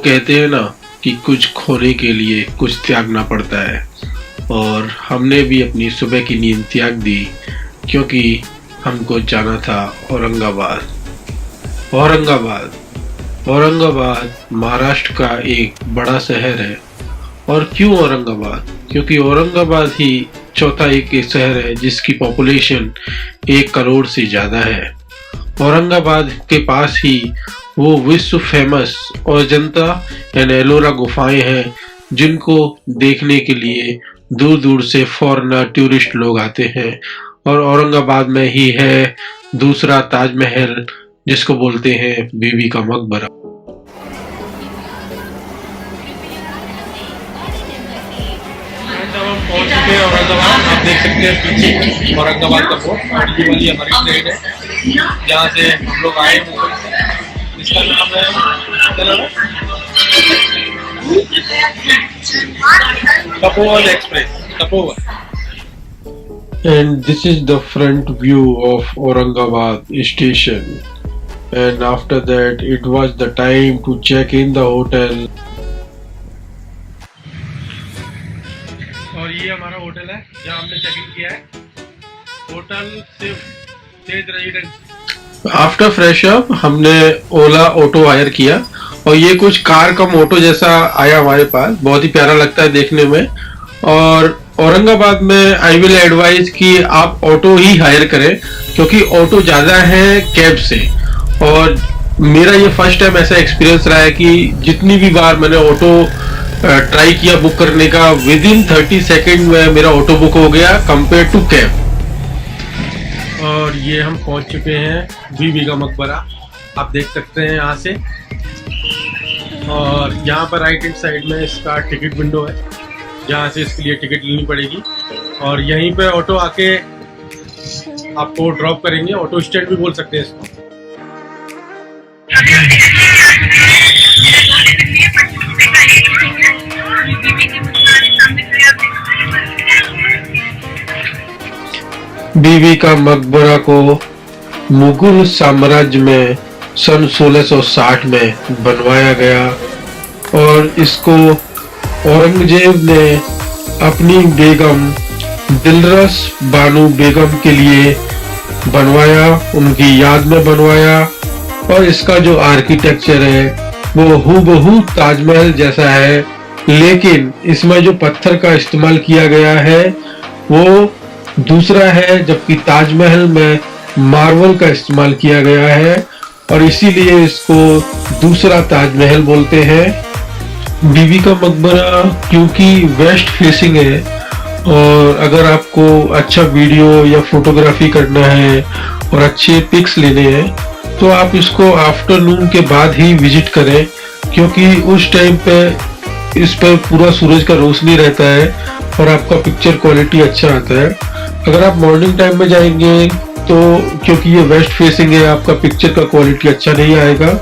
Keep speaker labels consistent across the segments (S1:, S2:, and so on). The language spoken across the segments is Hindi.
S1: कहते हैं ना कि कुछ खोने के लिए कुछ त्यागना पड़ता है, और हमने भी अपनी सुबह की नींद त्याग दी क्योंकि हमको जाना था औरंगाबाद। औरंगाबाद महाराष्ट्र का एक बड़ा शहर है। और क्यों औरंगाबाद? क्योंकि औरंगाबाद ही चौथा एक शहर है जिसकी पॉपुलेशन 1 करोड़ से ज़्यादा है। औरंगाबाद के पास ही वो विश्व फेमस अजंता एंड एलोरा गुफाएं हैं जिनको देखने के लिए दूर दूर से फॉरेनर टूरिस्ट लोग आते हैं। और औरंगाबाद में ही है दूसरा ताजमहल जिसको बोलते हैं बीबी का मकबरा। पहुंच चुके हैं औरंगाबाद। आप देख सकते हैं पीछे औरंगाबाद का फोर्ट, ये वाली हमारी ट्रेन है जहाँ से हम लोग आए मुंबई से। इसका नाम है Tapovan express, Tapovan. And this is the front view of Aurangabad station. And after that, it was the time to check in the hotel. और ये हमारा होटल है जहाँ हमने चेक इन किया है। होटल सिर्फ तेज रेजिडेंस। आफ्टर फ्रेश अप हमने ओला ऑटो हायर किया और ये कुछ कार कम ऑटो जैसा आया हमारे पास। बहुत ही प्यारा लगता है देखने में। और औरंगाबाद में आई विल एडवाइज कि आप ऑटो ही हायर करें क्योंकि ऑटो ज़्यादा है कैब से। और मेरा ये फर्स्ट टाइम ऐसा एक्सपीरियंस रहा है कि जितनी भी बार मैंने ऑटो ट्राई किया बुक करने का, विद इन 30 सेकेंड में मेरा ऑटो बुक हो गया कंपेयर टू कैब। और ये हम पहुंच चुके हैं बीबी का मकबरा, आप देख सकते हैं यहाँ से। और यहाँ पर राइट हैंड साइड में इसका टिकट विंडो है जहाँ से इसके लिए टिकट लेनी पड़ेगी। और यहीं पे ऑटो आके आपको ड्रॉप करेंगे, ऑटो स्टैंड भी बोल सकते हैं इसको। बीबी का मकबरा को मुगल साम्राज्य में सन 1660 में बनवाया गया और इसको औरंगजेब ने अपनी बेगम दिलरस बानो बेगम के लिए बनवाया, उनकी याद में बनवाया। और इसका जो आर्किटेक्चर है वो हूबहू ताजमहल जैसा है, लेकिन इसमें जो पत्थर का इस्तेमाल किया गया है वो दूसरा है, जबकि ताजमहल में मार्बल का इस्तेमाल किया गया है और इसीलिए इसको दूसरा ताजमहल बोलते हैं। बीबी का मकबरा क्योंकि वेस्ट फेसिंग है और अगर आपको अच्छा वीडियो या फोटोग्राफी करना है और अच्छे पिक्स लेने हैं तो आप इसको आफ्टरनून के बाद ही विजिट करें क्योंकि उस टाइम पे इस पर पूरा सूरज का रोशनी रहता है और आपका पिक्चर क्वालिटी अच्छा आता है। अगर आप मॉर्निंग टाइम में जाएंगे तो क्योंकि ये वेस्ट फेसिंग है आपका पिक्चर का क्वालिटी अच्छा नहीं आएगा।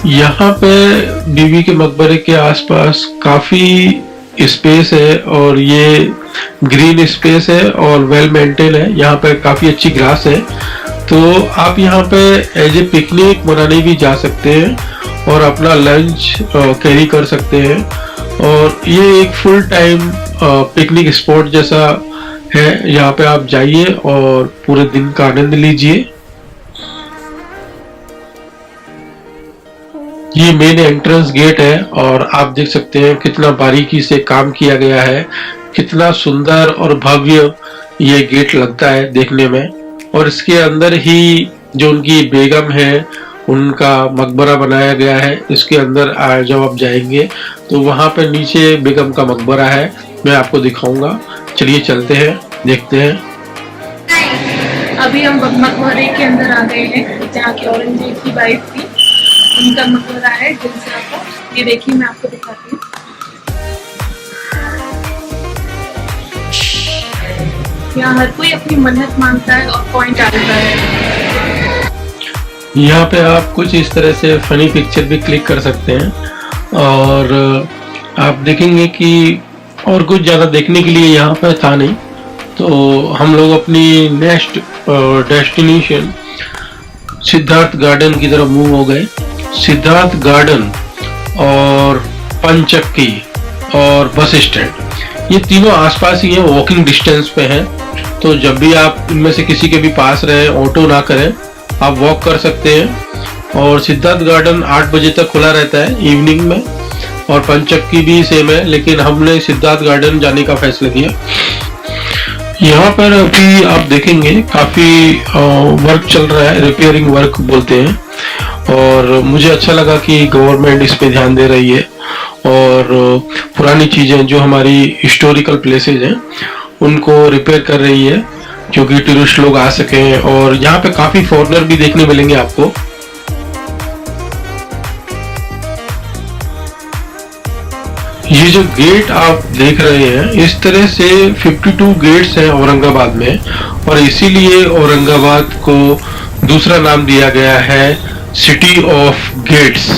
S1: यहाँ पे बीबी के मकबरे के आसपास काफी स्पेस है और ये ग्रीन स्पेस है और वेल मेंटेन है। यहाँ पे काफी अच्छी ग्रास है तो आप यहाँ पे एज ए पिकनिक मनाने भी जा सकते हैं और अपना लंच कैरी कर सकते हैं। और ये एक फुल टाइम पिकनिक स्पॉट जैसा है, यहाँ पे आप जाइए और पूरे दिन का आनंद लीजिए। ये मेन एंट्रेंस गेट है और आप देख सकते हैं कितना बारीकी से काम किया गया है, कितना सुंदर और भव्य ये गेट लगता है देखने में। और इसके अंदर ही जो उनकी बेगम है उनका मकबरा बनाया गया है। इसके अंदर जब आप जाएंगे तो वहां पे नीचे बेगम का मकबरा है, मैं आपको दिखाऊंगा। चलिए चलते हैं, देखते हैं।
S2: अभी हम मकबरे के अंदर आ गए हैं जहाँ की औरंगजेब की वाइफ थी, उनका मकबरा है दिलसा का। ये देखिए मैं आपको दिखाती हूँ। यहाँ हर कोई अपनी मन्नत मांगता है और पॉइंट डालता है।
S1: यहाँ पे आप कुछ इस तरह से फनी पिक्चर भी क्लिक कर सकते हैं और आप देखेंगे कि और कुछ ज़्यादा देखने के लिए यहाँ पे था नहीं। तो हम लोग अपनी नेक्स्ट डेस्टिनेशन सिद्धार्थ गार्डन की तरफ मूव हो गए। सिद्धार्थ गार्डन और पंचक्की और बस स्टैंड, ये तीनों आसपास ही हैं, वॉकिंग डिस्टेंस पे हैं। तो जब भी आप इनमें से किसी के भी पास रहें, ऑटो ना करें, आप वॉक कर सकते हैं। और सिद्धार्थ गार्डन 8 बजे तक खुला रहता है इवनिंग में, और पंचक्की भी सेम है, लेकिन हमने सिद्धार्थ गार्डन जाने का फैसला किया। यहाँ पर अभी आप देखेंगे काफ़ी वर्क चल रहा है, रिपेयरिंग वर्क बोलते हैं, और मुझे अच्छा लगा कि गवर्नमेंट इस पे ध्यान दे रही है और पुरानी चीज़ें जो हमारी हिस्टोरिकल प्लेसेज हैं उनको रिपेयर कर रही है, क्योंकि टूरिस्ट लोग आ सकें। और यहाँ पे काफ़ी फॉरेनर भी देखने मिलेंगे आपको। ये जो गेट आप देख रहे हैं, इस तरह से 52 गेट्स हैं औरंगाबाद में, और इसीलिए औरंगाबाद को दूसरा नाम दिया गया है सिटी ऑफ गेट्स।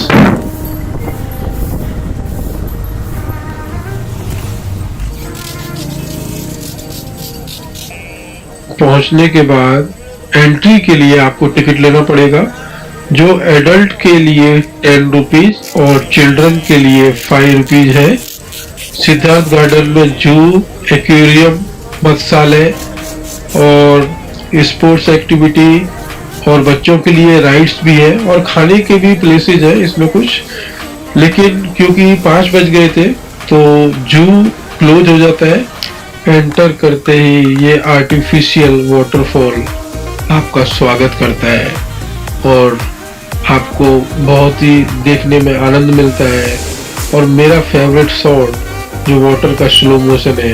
S1: पहुंचने के बाद एंट्री के लिए आपको टिकट लेना पड़ेगा, जो एडल्ट के लिए 10 रुपीज और चिल्ड्रन के लिए 5 रुपीज है। सिद्धार्थ गार्डन में जू, एक्वेरियम, मत्स्यालय और स्पोर्ट्स एक्टिविटी और बच्चों के लिए राइड्स भी है, और खाने के भी प्लेसेज है इसमें कुछ। लेकिन क्योंकि 5 बज गए थे तो जू क्लोज हो जाता है। एंटर करते ही ये आर्टिफिशियल वाटरफॉल आपका स्वागत करता है, और आपको बहुत ही देखने में आनंद मिलता है। और मेरा फेवरेट शॉट जो वाटर का स्लो मोशन है,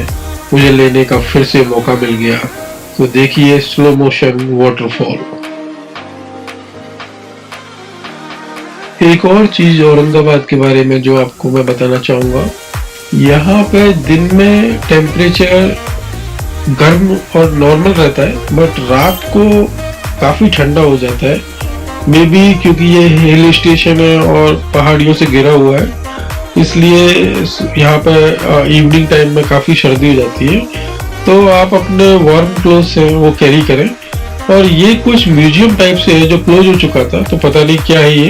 S1: मुझे लेने का फिर से मौका मिल गया। तो देखिए स्लो मोशन वाटरफॉल। एक और चीज औरंगाबाद के बारे में जो आपको मैं बताना चाहूंगा, यहाँ पे दिन में टेम्परेचर गर्म और नॉर्मल रहता है, बट रात को काफी ठंडा हो जाता है। मे बी क्योंकि ये हिल स्टेशन है और पहाड़ियों से घिरा हुआ है, इसलिए यहाँ पे इवनिंग टाइम में काफी सर्दी हो जाती है। तो आप अपने वार्म क्लोथ्स हैं वो कैरी करें। और ये कुछ म्यूजियम टाइप से है जो क्लोज हो चुका था, तो पता नहीं क्या है ये।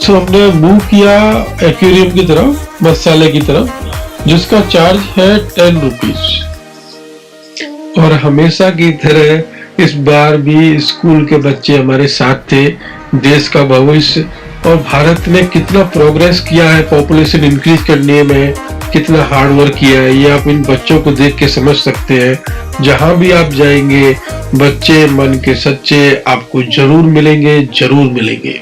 S1: तो हमने मूव किया एक्वेरियम की तरफ, मत्स्यालय की तरफ, जिसका चार्ज है 10 रुपीज। और हमेशा की तरह इस बार भी स्कूल के बच्चे हमारे साथ थे। देश का भविष्य और भारत ने कितना प्रोग्रेस किया है पॉपुलेशन इंक्रीज करने में, कितना हार्ड वर्क किया है, ये आप इन बच्चों को देख के समझ सकते हैं। जहां भी आप जाएंगे बच्चे मन के सच्चे आपको जरूर मिलेंगे, जरूर मिलेंगे।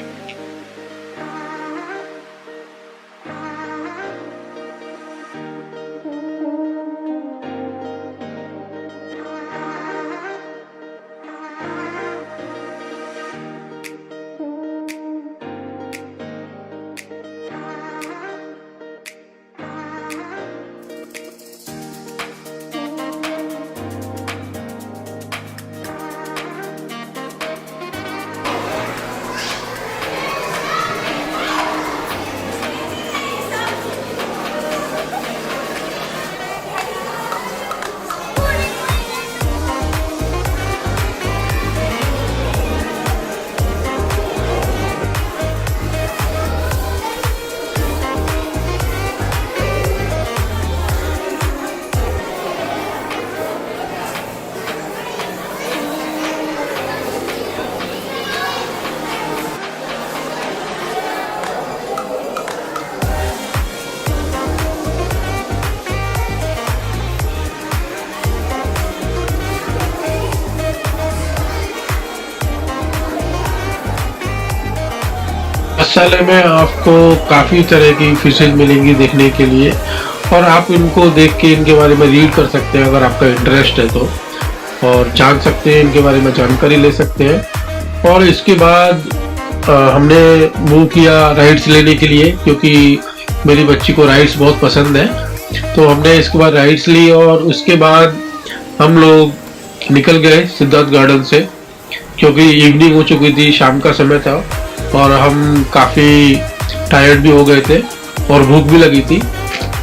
S1: मत्स्यालय में आपको काफी तरह की फिशेज मिलेंगी देखने के लिए, और आप इनको देख के इनके बारे में रीड कर सकते हैं अगर आपका इंटरेस्ट है तो, और जान सकते हैं इनके बारे में, जानकारी ले सकते हैं। और इसके बाद हमने मूव किया राइड्स लेने के लिए, क्योंकि मेरी बच्ची को राइड्स बहुत पसंद है। तो हमने इसके बाद राइड्स ली, और उसके बाद हम लोग निकल गए सिद्धार्थ गार्डन से, क्योंकि इवनिंग हो चुकी थी, शाम का समय था, और हम काफ़ी टायर्ड भी हो गए थे और भूख भी लगी थी।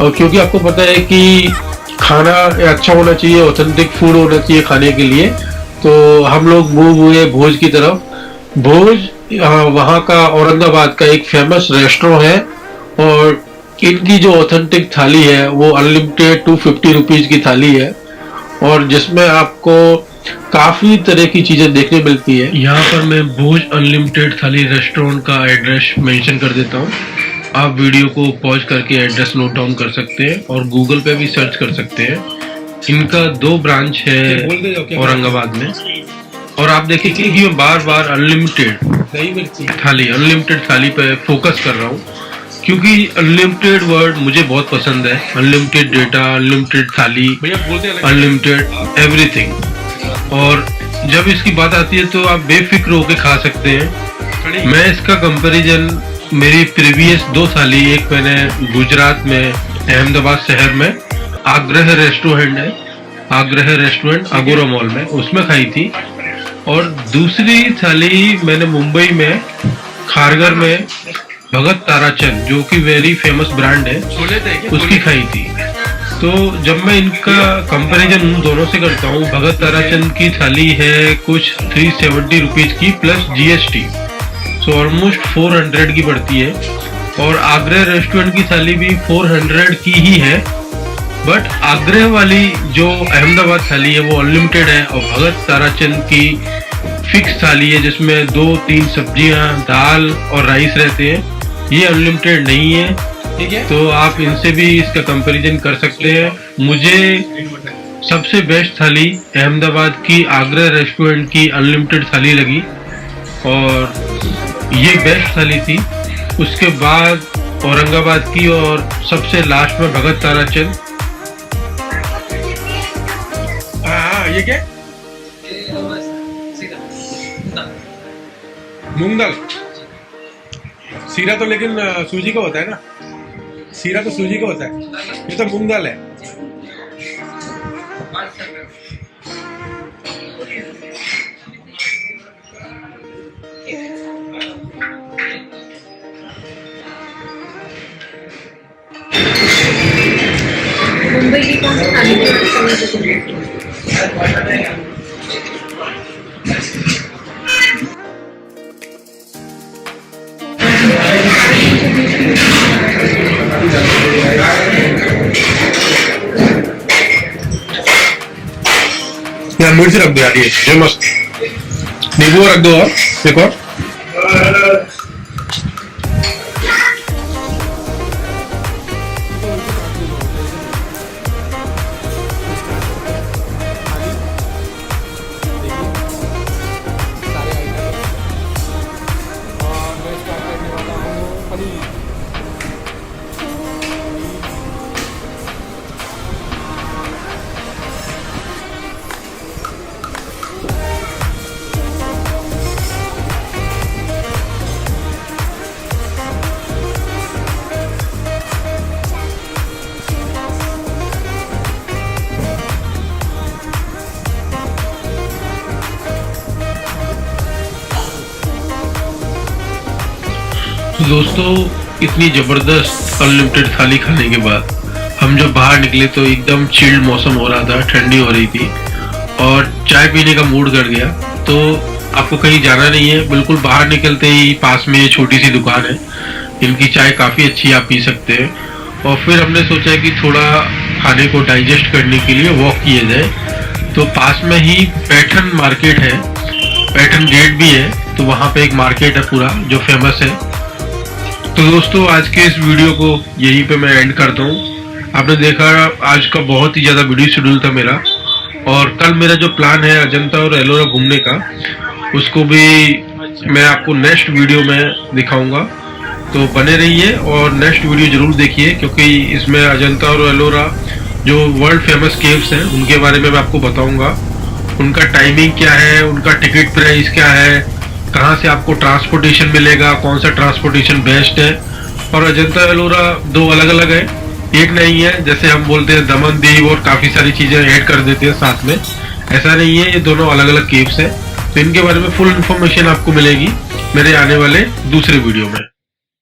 S1: और क्योंकि आपको पता है कि खाना अच्छा होना चाहिए, ऑथेंटिक फूड होना चाहिए खाने के लिए, तो हम लोग मूव हुए भोज की तरफ। भोज वहाँ का औरंगाबाद का एक फेमस रेस्टोरेंट है, और इनकी जो ऑथेंटिक थाली है वो अनलिमिटेड 250 रुपीज की थाली है, और जिसमें आपको काफी तरह की चीजें देखने मिलती है। यहाँ पर मैं भोज अनलिमिटेड थाली रेस्टोरेंट का एड्रेस मेंशन कर देता हूँ। आप वीडियो को पॉज करके एड्रेस नोट डाउन कर सकते हैं और गूगल पे भी सर्च कर सकते हैं। इनका 2 ब्रांच है औरंगाबाद में, और आप देखिए कि मैं बार बार अनलिमिटेड थाली पे फोकस कर रहा हूँ, क्योंकि अनलिमिटेड वर्ड मुझे बहुत पसंद है। अनलिमिटेड डेटा, अनलिमिटेड थाली, अनलिमिटेड एवरीथिंग। और जब इसकी बात आती है तो आप बेफिक्र होकर खा सकते हैं। मैं इसका कंपैरिजन मेरी प्रीवियस 2 थाली, एक मैंने गुजरात में अहमदाबाद शहर में आग्रह रेस्टोरेंट अगोरा मॉल में, उसमें खाई थी, और दूसरी थाली मैंने मुंबई में खारघर में भगत ताराचंद, जो कि वेरी फेमस ब्रांड है, उसकी खाई थी। तो जब मैं इनका कंपैरिजन उन दोनों से करता हूँ, भगत ताराचंद की थाली है कुछ 370 रुपीज की प्लस GST, सो ऑलमोस्ट 400 की पड़ती है। और आग्रह रेस्टोरेंट की थाली भी 400 की ही है, बट आग्रह वाली जो अहमदाबाद थाली है वो अनलिमिटेड है, और भगत ताराचंद की फिक्स थाली है जिसमें 2-3 सब्जियां, दाल और राइस रहते हैं, ये अनलिमिटेड नहीं है। ठीक है, तो आप इनसे भी इसका कंपैरिजन कर सकते हैं। मुझे सबसे बेस्ट थाली अहमदाबाद की आग्रह रेस्टोरेंट की अनलिमिटेड थाली लगी, और ये बेस्ट थाली थी। उसके बाद औरंगाबाद की, और सबसे लास्ट में भगत ताराचंद।
S3: ये क्या मूंग दाल सीरा तो, लेकिन सूजी का होता है ना, सीरा तो सूजी का होता है, ये तो मूंग दाल है।
S2: मुंबई की कौन सी थाली की बात कर रहे हैं?
S1: यहाँ मिर्च रख दो यार, ये मस्त, नींबू रख दो और एक और। दोस्तों, इतनी जबरदस्त अनलिमिटेड थाली खाने के बाद हम जब बाहर निकले तो एकदम चिल्ड मौसम हो रहा था, ठंडी हो रही थी और चाय पीने का मूड कर गया। तो आपको कहीं जाना नहीं है, बिल्कुल बाहर निकलते ही पास में ये छोटी सी दुकान है, इनकी चाय काफ़ी अच्छी, आप पी सकते हैं। और फिर हमने सोचा कि थोड़ा खाने को डाइजेस्ट करने के लिए वॉक किया जाए, तो पास में ही पैठन मार्केट है, पैठन गेट भी है, तो वहाँ पे एक मार्केट है पूरा जो फेमस है। तो दोस्तों, आज के इस वीडियो को यहीं पे मैं एंड करता हूँ। आपने देखा आज का बहुत ही ज़्यादा वीडियो शेड्यूल था मेरा, और कल मेरा जो प्लान है अजंता और एलोरा घूमने का, उसको भी मैं आपको नेक्स्ट वीडियो में दिखाऊंगा। तो बने रहिए और नेक्स्ट वीडियो जरूर देखिए, क्योंकि इसमें अजंता और एलोरा जो वर्ल्ड फेमस केव्स हैं उनके बारे में मैं आपको बताऊंगा। उनका टाइमिंग क्या है, उनका टिकट प्राइस क्या है, कहाँ से आपको ट्रांसपोर्टेशन मिलेगा, कौन सा ट्रांसपोर्टेशन बेस्ट है। और अजंता एलोरा दो अलग अलग है, एक नहीं है जैसे हम बोलते हैं दमन दीव और काफ़ी सारी चीज़ें ऐड कर देते हैं साथ में, ऐसा नहीं है, ये दोनों अलग अलग केव्स हैं। तो इनके बारे में फुल इन्फॉर्मेशन आपको मिलेगी मेरे आने वाले दूसरे वीडियो में।